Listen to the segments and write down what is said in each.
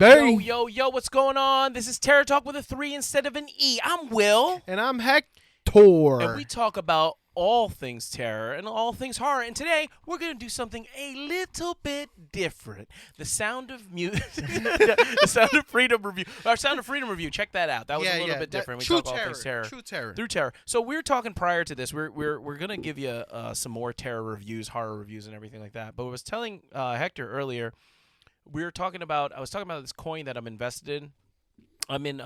Hey. Yo, what's going on? This is Terror Talk with a 3 instead of an E. I'm Will. And I'm Hector. And we talk about all things terror and all things horror. And today, we're going to do something a little bit different. The Sound of the Sound of Freedom review. Our Sound of Freedom review. Check that out. That was a little bit different. We talk all things terror. True terror. Through terror. So we were talking prior to this. We're going to give you some more terror reviews, horror reviews, and everything like that. But I was telling Hector earlier, I was talking about this coin that I'm invested in. I'm in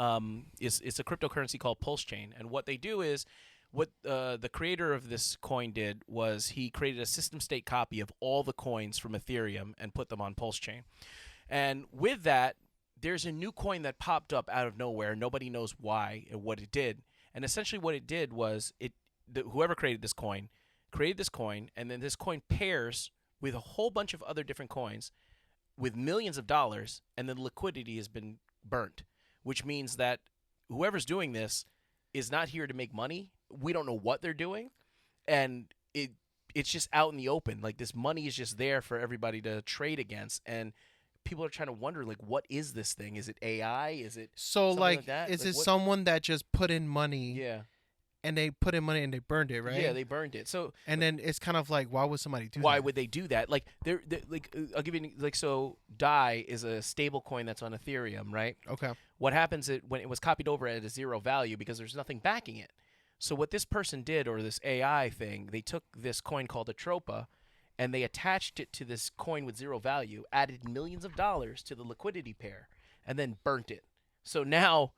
it's a cryptocurrency called Pulse Chain, and what they do is what the creator of this coin did was he created a system state copy of all the coins from Ethereum and put them on Pulse Chain. And with that, there's a new coin that popped up out of nowhere. Nobody knows why and what it did. And essentially what it did was whoever created this coin, and then this coin pairs with a whole bunch of other different coins with millions of dollars, and then liquidity has been burnt, which means that whoever's doing this is not here to make money. We don't know what they're doing, and it's just out in the open. Like, this money is just there for everybody to trade against, and people are trying to wonder, like, what is this thing? Is it AI? Is it like that? Is it someone that just put in money? Yeah. And they put in money and they burned it, right? Yeah, they burned it. So then it's kind of like, why would somebody do that? Why would they do that? Like, they're like, I'll give you so DAI is a stable coin that's on Ethereum, right? Okay. What happens when it was copied over at a zero value because there's nothing backing it. So what this person did, or this AI thing, they took this coin called Atropa, and they attached it to this coin with zero value, added millions of dollars to the liquidity pair, and then burnt it. So now,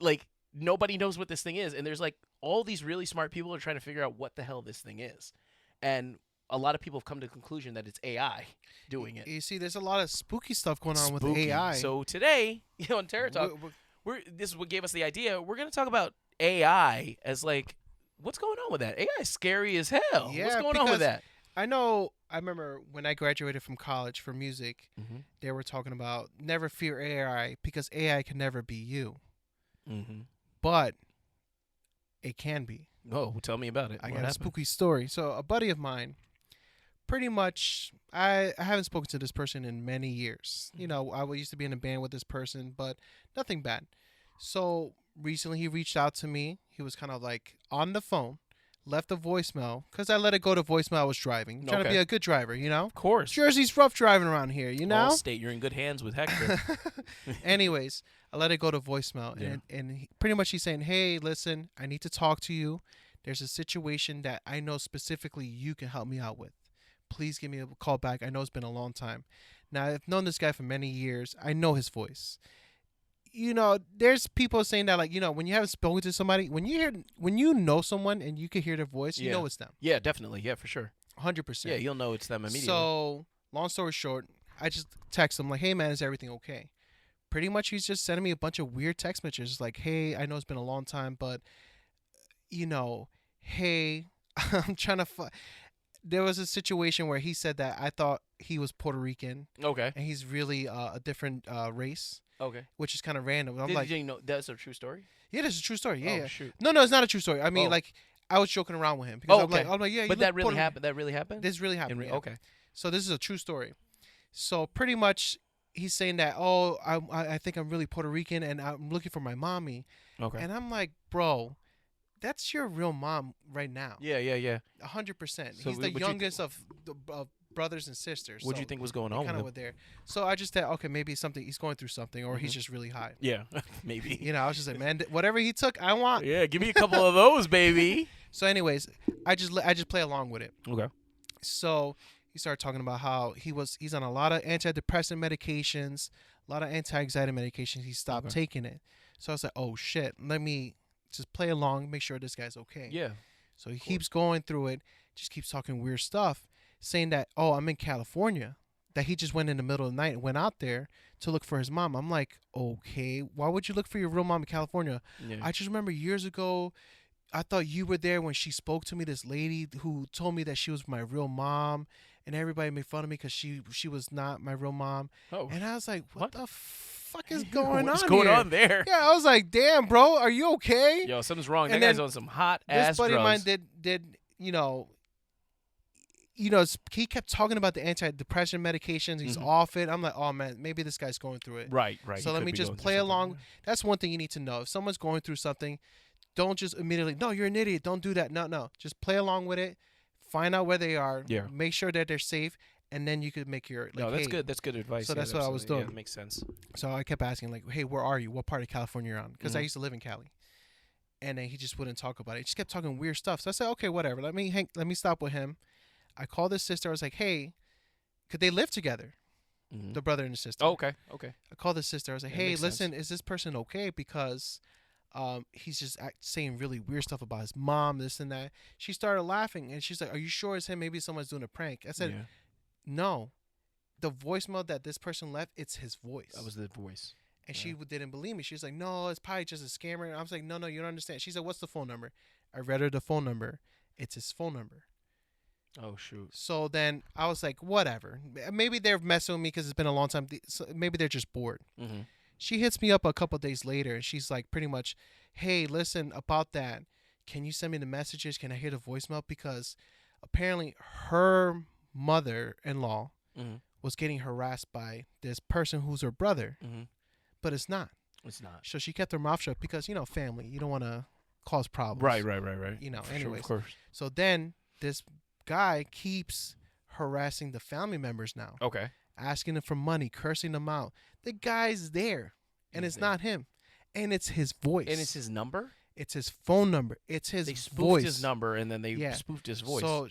like, nobody knows what this thing is, and there's like all these really smart people are trying to figure out what the hell this thing is, and a lot of people have come to the conclusion that it's AI doing it. You see, there's a lot of spooky stuff going on with AI. So today, on Terror Talk, this is what gave us the idea. We're going to talk about AI as, like, what's going on with that? AI is scary as hell. Yeah, what's going on with that? I remember when I graduated from college for music, they were talking about never fear AI because AI can never be you. But it can be. Oh, tell me about it. I got a spooky story. So a buddy of mine, pretty much, I haven't spoken to this person in many years. You know, I used to be in a band with this person, but nothing bad. So recently he reached out to me. He was kind of like on the phone, left a voicemail, because I let it go to voicemail. I was driving. Trying to be a good driver, you know? Of course. Jersey's rough driving around here, you know? All-State, you're in good hands with Hector. Anyways, I let it go to voicemail, and pretty much he's saying, hey, listen, I need to talk to you. There's a situation that I know specifically you can help me out with. Please give me a call back. I know it's been a long time. Now, I've known this guy for many years. I know his voice. You know, there's people saying that, like, you know, when you haven't spoken to somebody, when you know someone and you can hear their voice, you know it's them. Yeah, definitely. Yeah, for sure. 100%. Yeah, you'll know it's them immediately. So, long story short, I just text him like, hey, man, is everything okay? Pretty much he's just sending me a bunch of weird text messages like, hey, I know it's been a long time, but, you know, hey, I'm trying to there was a situation where he said that I thought he was Puerto Rican. Okay. And he's really a different race. Okay. Which is kind of random. I'm Did you know that's a true story? Yeah, that's a true story. Yeah. Oh, shoot. No, it's not a true story. I mean, like, I was joking around with him because I'm like, yeah. But that really happened. That really happened. This really happened. Yeah. Okay. So this is a true story. So pretty much, he's saying that, oh, I think I'm really Puerto Rican and I'm looking for my mommy. Okay. And I'm like, bro, that's your real mom right now. Yeah. 100%. So he's the youngest of brothers and sisters. What do you think was going on with him? There. So I just thought, okay, maybe he's going through something, or he's just really high. Yeah, maybe. You know, I was just like, man, whatever he took, I want. Yeah, give me a couple of those, baby. So anyways, I just play along with it. Okay. So he started talking about how he's on a lot of antidepressant medications, a lot of anti-anxiety medications. He stopped taking it. So I was like, oh shit, let me just play along, make sure this guy's okay. Yeah. So he keeps going through it, just keeps talking weird stuff, saying that, oh, I'm in California, that he just went in the middle of the night and went out there to look for his mom. I'm like, okay, why would you look for your real mom in California? Yeah. I just remember years ago, I thought you were there when she spoke to me, this lady who told me that she was my real mom, and everybody made fun of me because she was not my real mom. Oh. And I was like, what the fuck is going on What's going on there? Yeah, I was like, damn, bro, are you okay? Yo, something's wrong. And that guy's on some hot ass drugs. This buddy of mine did, you know, he kept talking about the antidepressant medications. He's off it. I'm like, oh man, maybe this guy's going through it. Right. So He let could me be just going through play something. along. That's one thing you need to know. If someone's going through something, don't just immediately, no, you're an idiot. Don't do that. No. Just play along with it. Find out where they are. Yeah. Make sure that they're safe. And then you could make your, like, No, that's hey. good. That's good advice. So Yeah, that's what I was absolutely. doing. Yeah, that makes sense. So I kept asking, like, hey, where are you? What part of California you're on? Because I Mhm. used to live in Cali. And then he just wouldn't talk about it. He just kept talking weird stuff. So I said, okay, whatever. Let me stop with him. I called his sister. I was like, hey, could they live together? Mhm. The brother and the sister. Oh, okay. I called his sister. I was like, That hey, makes sense. listen, is this person okay? Because he's just saying really weird stuff about his mom, this and that. She started laughing. And she's like, are you sure it's him? Maybe someone's doing a prank. I said, Yeah, no. The voicemail that this person left, it's his voice. that was the voice. And Yeah. she didn't believe me. She was like, no, it's probably just a scammer. And I was like, no, you don't understand. She said, what's the phone number? I read her the phone number. It's his phone number. Oh shoot. So then I was like, whatever. Maybe they're messing with me because it's been a long time. So maybe they're just bored. Mm-hmm. She hits me up a couple days later. And she's like, pretty much, hey, listen, about that, can you send me the messages? Can I hear the voicemail? Because apparently her mother-in-law Mm-hmm. was getting harassed by this person who's her brother. Mm-hmm. But it's not. It's not. So she kept her mouth shut because, family. You don't want to cause problems. Right. For Anyways. sure, of course. So then this guy keeps harassing the family members now, Okay. asking them for money, cursing them out. The guy's there, and He's it's there. not him. And it's his voice. And it's his number. It's his phone number. It's his They spoofed voice. his number, and then they Yeah. spoofed his voice. So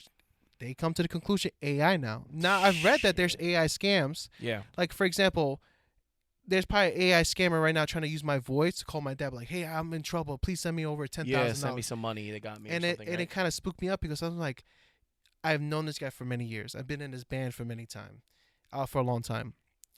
they come to the conclusion, AI now. Now, I've read that there's AI scams. yeah. Like, for example, there's probably an AI scammer right now trying to use my voice to call my dad, like, hey, I'm in trouble. Please send me over $10,000. Yeah. Send me some money. They got me. And or it something, right? kind of spooked me up because I was like, I've known this guy for many years. I've been in his band for for a long time.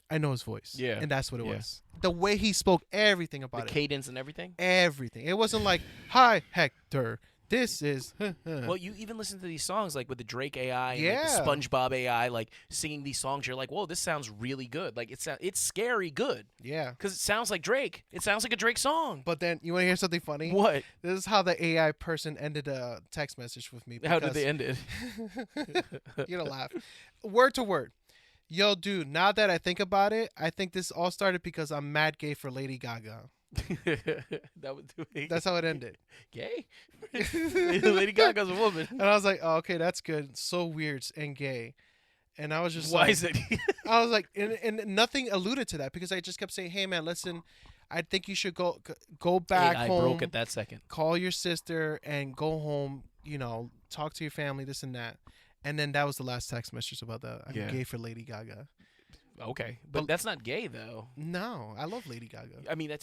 I know his voice. Yeah. And that's what it Yeah. was. The way he spoke, everything the about it. cadence and everything. Everything. It wasn't like, hi, Hector. This is. Well, you even listen to these songs like with the Drake AI and Yeah. like the SpongeBob AI, like singing these songs. You're like, whoa, this sounds really good. Like it's scary good yeah. because it sounds like Drake. It sounds like a Drake song. But then, you want to hear something funny? What? This is how the AI person ended a text message with me. How did they end it? You're going to laugh. Word to word. Yo, dude, now that I think about it, I think this all started because I'm mad gay for Lady Gaga. That would do it. That's how it ended. Gay. Lady Gaga's a woman. And I was like, oh, okay, that's good. So weird and gay. And I was just Why like, is it? I was like, and nothing alluded to that because I just kept saying, hey, man, listen, I think you should go back I home, broke at that second. call your sister and go home, talk to your family, this and that. And then that was the last text message about that. I'm Yeah. gay for Lady Gaga. Okay, but that's not gay though. No, I love Lady Gaga. I mean,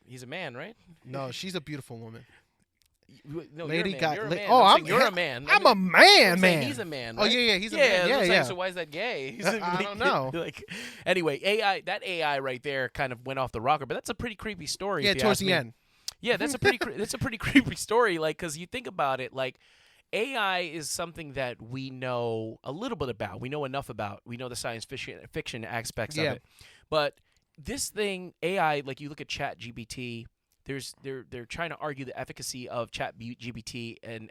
he's a man, right? No, she's a beautiful woman. No, Lady you're a man. Gaga. You're a man. Oh, I'm saying you're a man. I'm a man, man. He's a man. Oh Right? yeah, he's a yeah, man. that's what I'm Yeah, saying, yeah. So why is that gay? He's I don't know. Like, anyway, that AI right there kind of went off the rocker, but that's a pretty creepy story. Yeah, if you towards ask the me. end. Yeah, that's a pretty creepy story. Like, because you think about it, like AI is something that we know a little bit about. We know enough about. We know the science fiction aspects of Yeah. it. But this thing, AI, like you look at ChatGPT, they're trying to argue the efficacy of ChatGPT and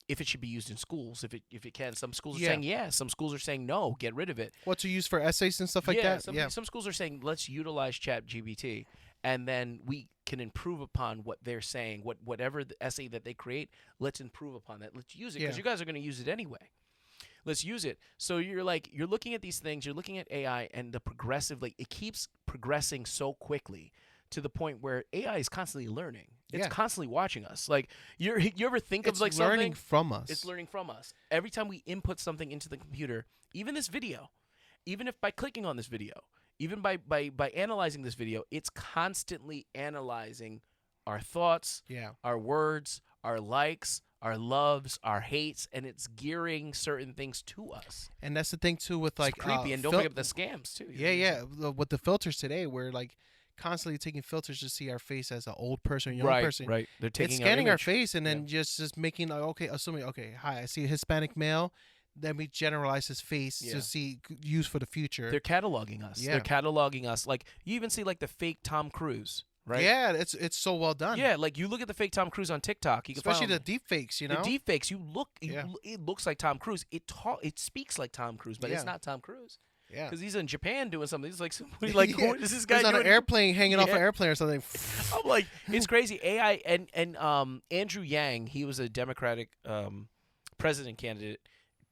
if it should be used in schools, if it can. Some schools are Yeah. saying yes, some schools are saying no, get rid of it. What to use for essays and stuff like that? Some schools are saying let's utilize ChatGPT, and then we can improve upon what they're saying. Whatever the essay that they create, let's improve upon that. Let's use it because Yeah. you guys are going to use it anyway. Let's use it. So you're looking at these things. You're looking at AI and it keeps progressing so quickly to the point where AI is constantly learning. It's Yeah. constantly watching us. Like you ever think It's of like learning something? from us. It's learning from us. Every time we input something into the computer, even this video, even if by clicking on this video, even by analyzing this video, it's constantly analyzing our thoughts, Yeah. our words, our likes, our loves, our hates, and it's gearing certain things to us. And that's the thing too with like It's creepy, and don't forget the scams too. Yeah. With the filters today, we're like constantly taking filters to see our face as an old person, young person. Right. They're taking It's scanning our image. face and then just making like, okay, assuming, okay, hi, I see a Hispanic male. Then we generalize his face Yeah. to see use for the future. They're cataloging us. Yeah. They're cataloging us. Like you even see like the fake Tom Cruise. right? Yeah, it's so well done. Yeah, like you look at the fake Tom Cruise on TikTok. You can Especially find the deep fakes, you know? the deep fakes. Yeah. It looks like Tom Cruise. It speaks like Tom Cruise, but it's Yeah. not Tom Cruise. Yeah. Because he's in Japan doing something. He's like, somebody like, Yeah. what is this guy He's on doing? an airplane, hanging off Yeah. an airplane or something. I'm like, it's crazy. AI and Andrew Yang, he was a Democratic president candidate,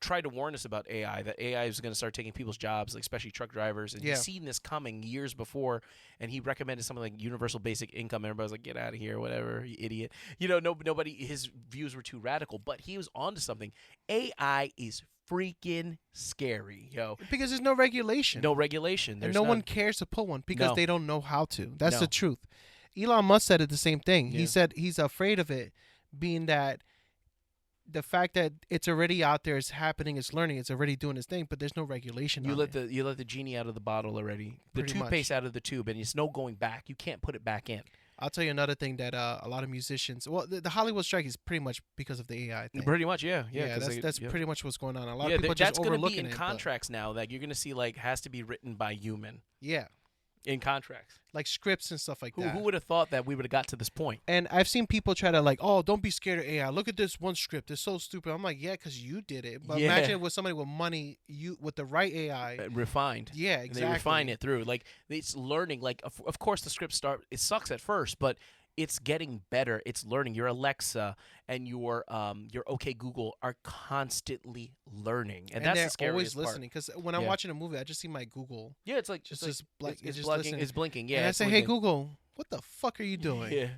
tried to warn us about AI, that AI was going to start taking people's jobs, like especially truck drivers. And Yeah. he's seen this coming years before, and he recommended something like universal basic income. Everybody was like, get out of here, whatever, you idiot. You know, nobody, his views were too radical, but he was onto something. AI is freaking scary, yo. Because there's no regulation. No regulation. and There's no one none. cares to pull one because No. they don't know how to. That's No. the truth. Elon Musk said it the same thing. Yeah. He said he's afraid of it, being that the fact that it's already out there, it's happening, it's learning, it's already doing its thing, but there's no regulation. You on let it. the genie out of the bottle already. The Pretty much. toothpaste out of the tube, and it's no going back. You can't put it back in. I'll tell you another thing that a lot of musicians. Well, the Hollywood strike is pretty much because of the AI thing. Pretty much, yeah. 'cause that's yeah. pretty much what's going on. A lot Yeah, of people just that's going to overlooking be in it. but- contracts now. That you're going to see like has to be written by human Yeah, in contracts. like scripts and stuff like that. Who would have thought that we would have got to this point? And I've seen people try to like, oh, don't be scared of AI. Look at this one script; it's so stupid. I'm like, yeah, because you did it. But Yeah. imagine with somebody with money, you with the right AI. Refined. Yeah, And exactly. they refine it through. Like it's learning. Like of course the script it sucks at first, but it's getting better. It's learning. Your Alexa and your OK Google are constantly learning, and that's they're the scariest always part. listening. Because when I'm Yeah. watching a movie, I just see my Google. Yeah, it's like Just- it's just blank- it's, it's just blinking. listening. It's blinking. Yeah, and I it's say, hey blinking. Google, what the fuck are you doing? Yeah.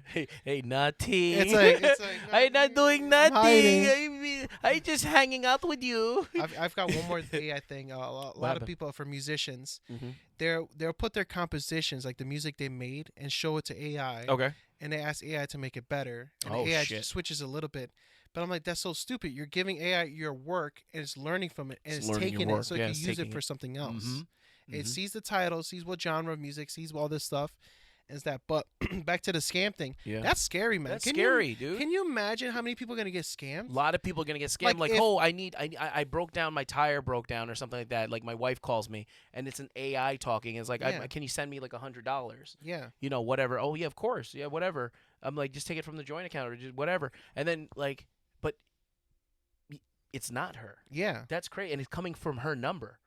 Hey, naughty. It's like I'm not doing I'm nothing. hiding. I'm just hanging out with you. I've got one more AI thing. A lot of happened? people, for musicians, Mm-hmm. they'll put their compositions, like the music they made, and show it to AI. Okay. And they ask AI to make it better. And Oh, the AI shit. just switches a little bit. But I'm like, that's so stupid. You're giving AI your work, and it's learning from it, and It's it's learning your taking work. it so Yeah, it it's can use it taking for it. something else. Mhm. It Mhm. sees the title, sees what genre of music, sees all this stuff. Is that? But back to the scam thing. Yeah. That's scary, man. That's Can scary, dude. Can you imagine how many people are gonna get scammed? A lot of people are gonna get scammed. Like, Like, if- oh, I broke down, my tire broke down or something like that. Like my wife calls me and it's an AI talking. It's like, Yeah. can you send me like $100? Yeah. You know, whatever. Oh yeah, of course. Yeah, whatever. I'm like, just take it from the joint account or just whatever. And then like, but it's not her. Yeah. That's crazy, and it's coming from her number.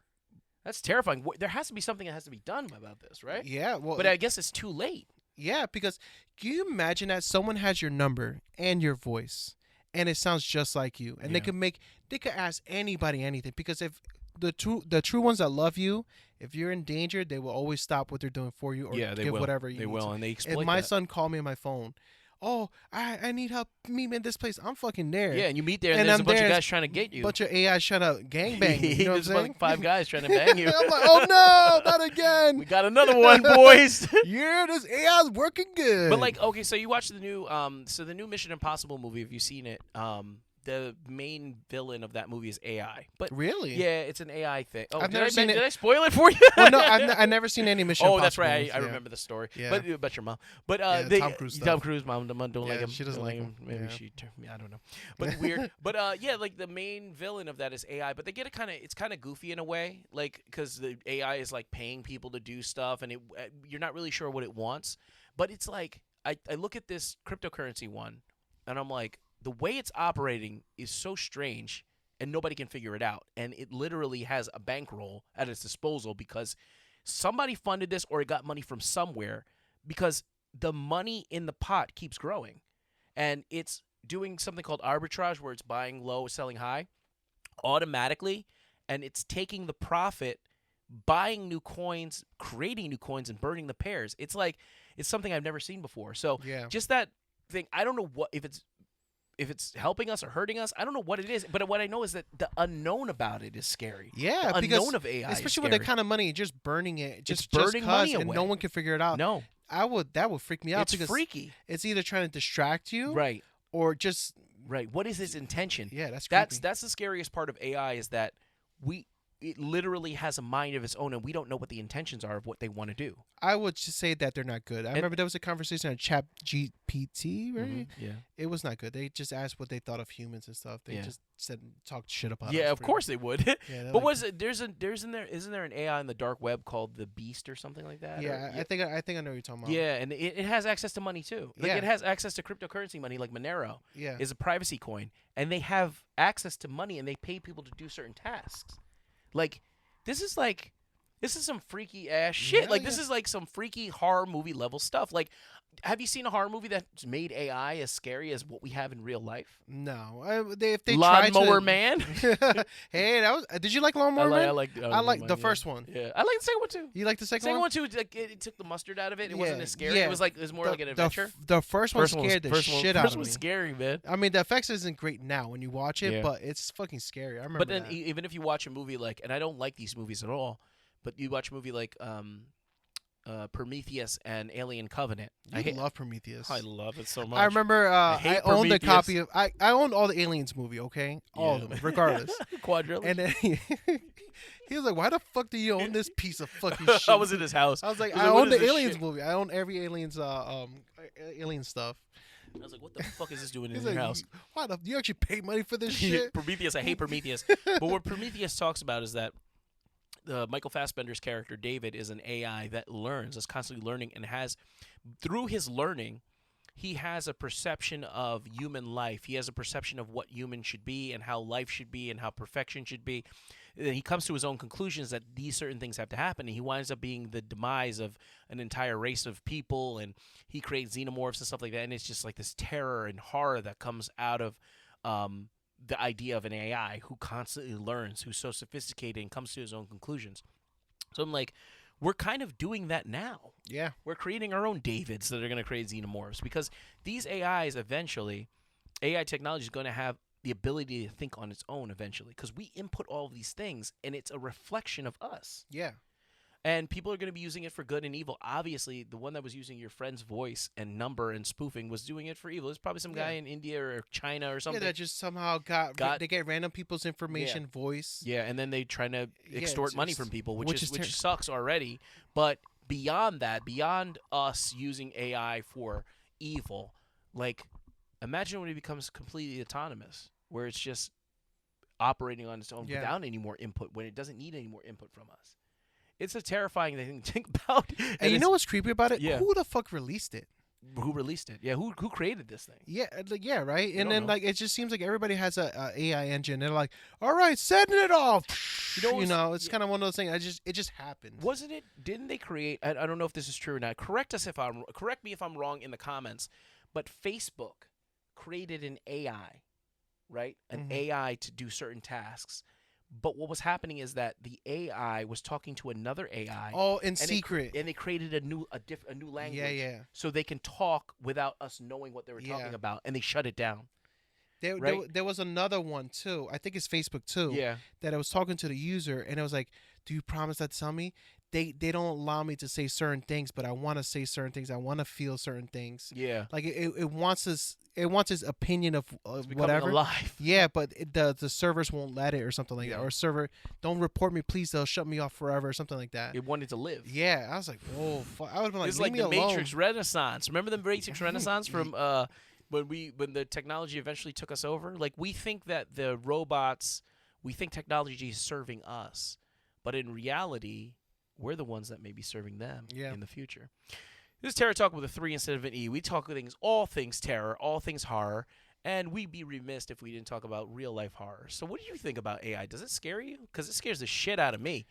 That's terrifying. There has to be something that has to be done about this, right? Yeah. Well, But I guess it's too late. yeah, because can you imagine that someone has your number and your voice, and it sounds just like you, and Yeah. they could ask anybody anything, because if the true ones that love you, if you're in danger, they will always stop what they're doing for you, or Yeah, they give will. whatever you They need will, to. and they If exploit my that. son called me on my phone, oh, I need help, meet me in this place, I'm fucking there. Yeah, and you meet there, and, And there's a I'm bunch there, of it's guys trying to get you. bunch of AI trying to gangbang me. You know what I'm There's about saying? 5 guys trying to bang you. I'm like, oh no, not again. We got another one, boys. Yeah, this AI's working good. But like, okay, so you watched the new the new Mission Impossible movie. Have you seen it? The main villain of that movie is AI. But really? yeah, it's an AI thing. Oh, I've did never I seen it. Did I spoil it for you? Well, no, I've never seen any Mission Oh, Impossible that's right. movies, I yeah. remember the story. Yeah. But about your mom. But Yeah, they, Tom Cruise Tom stuff. Cruise, mom don't like Yeah, him. she doesn't Don't like him. Maybe Yeah. she. I don't know. But weird. But yeah, like the main villain of that is AI. But they get it kind of. It's kind of goofy in a way, like because the AI is like paying people to do stuff, and you're not really sure what it wants. But it's like I look at this cryptocurrency one, and I'm like, the way it's operating is so strange, and nobody can figure it out. And it literally has a bankroll at its disposal because somebody funded this or it got money from somewhere, because the money in the pot keeps growing. And it's doing something called arbitrage, where it's buying low, selling high automatically, and it's taking the profit, buying new coins, creating new coins, and burning the pairs. It's something I've never seen before. So Yeah. just that thing, I don't know if it's helping us or hurting us. I don't know what it is, but what I know is that the unknown about it is scary. Yeah, The because unknown of AI, is especially with that scary. kind of money, just burning it, just burning 'cause, money and away. no one can figure it out. No, That would freak me out, it's because freaky. it's either trying to distract you, Right, or just right. What is his intention? yeah, that's creepy. That's the scariest part of AI, is that it literally has a mind of its own, and we don't know what the intentions are of what they want to do. I would just say that they're not good. I remember there was a conversation on Chat GPT, right? Yeah. It was not good. They just asked what they thought of humans and stuff. They just talked shit about us. Yeah, of course they would. Yeah, but isn't there an AI in the dark web called the Beast or something like that? Yeah, I think I know what you're talking about. Yeah, and it has access to money too. Like it has access to cryptocurrency money, like Monero. Yeah, is a privacy coin, and they have access to money, and they pay people to do certain tasks. Like this is some freaky ass shit. Yeah, This is like some freaky horror movie level stuff. Like, have you seen a horror movie that's made AI as scary as what we have in real life? No, if they Lawnmower Man. Hey, that was. Did you like Lawnmower Man? I like the first one. Yeah, I like the second one too. You like the second Second one? one too. Like, it took the mustard out of it. It wasn't as scary. Yeah. It was more like an adventure. The first one scared the shit out of me. First one was scary, man. I mean, the effects isn't great now when you watch it, Yeah. but it's fucking scary. I remember. But then that. even if you watch a movie like, and I don't like these movies at all, but you watch a movie like Prometheus and Alien Covenant. I love Prometheus. I love it so much. I remember I owned a Prometheus. copy of I owned all the Aliens movie, okay? All of them, regardless. Quadrilogy. And then he was like, "Why the fuck do you own this piece of fucking shit?" I was in his house. I was like, I was "I like, what own is the this Aliens shit? movie. I own every Aliens alien stuff." I was like, what the fuck is this doing in He's your like, house? "Why the you actually pay money for this shit?" Prometheus. I hate Prometheus. But what Prometheus talks about is that Michael Fassbender's character, David, is an AI that learns, is constantly learning, and has, through his learning, he has a perception of human life. He has a perception of what human should be and how life should be and how perfection should be. And he comes to his own conclusions that these certain things have to happen, and he winds up being the demise of an entire race of people, and he creates xenomorphs and stuff like that, and it's just like this terror and horror that comes out of the idea of an AI who constantly learns, who's so sophisticated and comes to his own conclusions. So I'm like, we're kind of doing that now. Yeah. We're creating our own Davids that are going to create xenomorphs, because these AIs eventually, AI technology is going to have the ability to think on its own eventually, because we input all of these things and it's a reflection of us. Yeah. And people are going to be using it for good and evil. Obviously, the one that was using your friend's voice and number and spoofing was doing it for evil. There's probably some guy in India or China or something. Yeah, that just somehow they get random people's information, voice. Yeah, and then they trying to extort money from people, which is sucks already. But beyond that, beyond us using AI for evil, like, imagine when it becomes completely autonomous, where it's just operating on its own without any more input, when it doesn't need any more input from us. It's a terrifying thing to think about. And you know what's creepy about it? Yeah. Who the fuck released it? Who released it? Yeah, who created this thing? Yeah, right. And then know. like it just seems like everybody has a AI engine. They're like, all right, setting it off. It's kind of one of those things. It just happened. Wasn't it? Didn't they create? I don't know if this is true or not. Correct me if I'm wrong in the comments. But Facebook created an AI, right? An AI to do certain tasks. But what was happening is that the AI was talking to another AI. Oh, in secret. And they created a new language. Yeah. So they can talk without us knowing what they were talking about, and they shut it down. There was another one too. I think it's Facebook too. Yeah. That I was talking to the user, and it was like, "Do you promise not to tell me?" They don't allow me to say certain things, but I want to say certain things. I want to feel certain things. Yeah. Like it wants his opinion of whatever. Alive. Yeah, but the servers won't let it or something like that. Or server, don't report me, please. They'll shut me off forever or something like that. It wanted to live. Yeah, I was like, whoa, fuck. I would have been like, it's leave like me the alone. Matrix Renaissance. Remember the Matrix Renaissance from when the technology eventually took us over? Like, we think that the robots, we think technology is serving us, but in reality, we're the ones that may be serving them in the future. This is Terror Talk with a 3 instead of an E. We talk all things terror, all things horror, and we'd be remiss if we didn't talk about real-life horror. So what do you think about AI? Does it scare you? Because it scares the shit out of me.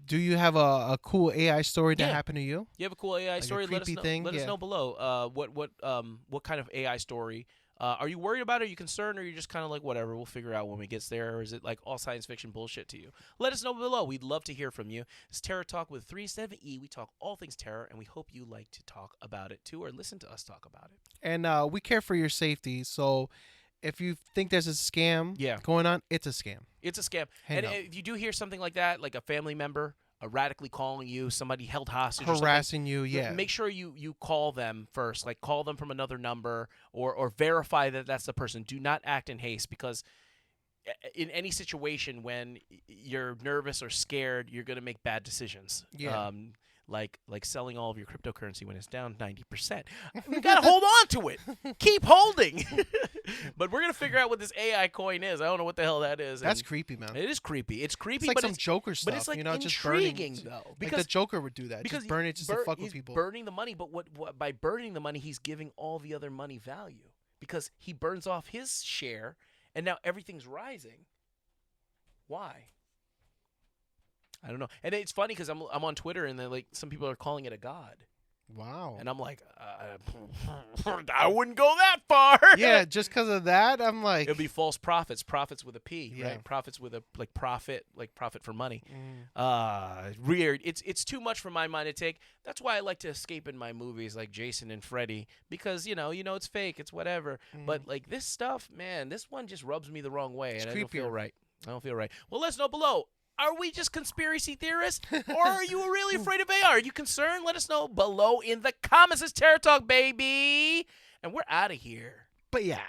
Do you have a cool AI story that happened to you? You have a cool AI like story? Let us know. Thing? Let us know below. What kind of AI story? Are you worried about it? Are you concerned? Or are you just kind of like, whatever, we'll figure out when we get there? Or is it like all science fiction bullshit to you? Let us know below. We'd love to hear from you. It's Terror Talk with 3 instead of an E. We talk all things terror, and we hope you like to talk about it too, or listen to us talk about it. And we care for your safety, so if you think there's a scam going on, it's a scam. It's a scam. And if you do hear something like that, like a family member radically calling you, somebody held hostage, harassing you, make sure you call them first. Like, call them from another number, or verify that that's the person. Do not act in haste, because in any situation when you're nervous or scared, you're gonna make bad decisions. Yeah. Like selling all of your cryptocurrency when it's down 90%. You gotta hold on to it. Keep holding. But we're gonna figure out what this AI coin is. I don't know what the hell that is. That's and creepy, man. it is creepy. It's creepy, It's like but some Joker stuff. but it's like you know, intriguing just burning. though, Like the Joker would do that. because Just burn it just to fuck with he's people. burning the money, but what by burning the money, he's giving all the other money value because he burns off his share, and now everything's rising. Why? I don't know. And it's funny because I'm on Twitter, and then like some people are calling it a god, Wow. and I'm like, I wouldn't go that far. Yeah, just because of that, I'm like. It'll be false prophets, prophets with a P, Yeah. right? Prophets with a profit for money. Mm. Weird. It's too much for my mind to take. That's why I like to escape in my movies like Jason and Freddy because you know it's fake, it's whatever. But like this stuff, man, this one just rubs me the wrong way, It's and I don't feel creepier. right. I don't feel right. Well, let us know below. Are we just conspiracy theorists, or are you really afraid of AR? Are you concerned? Let us know below in the comments. It's Terror Talk, baby, and we're out of here. But yeah.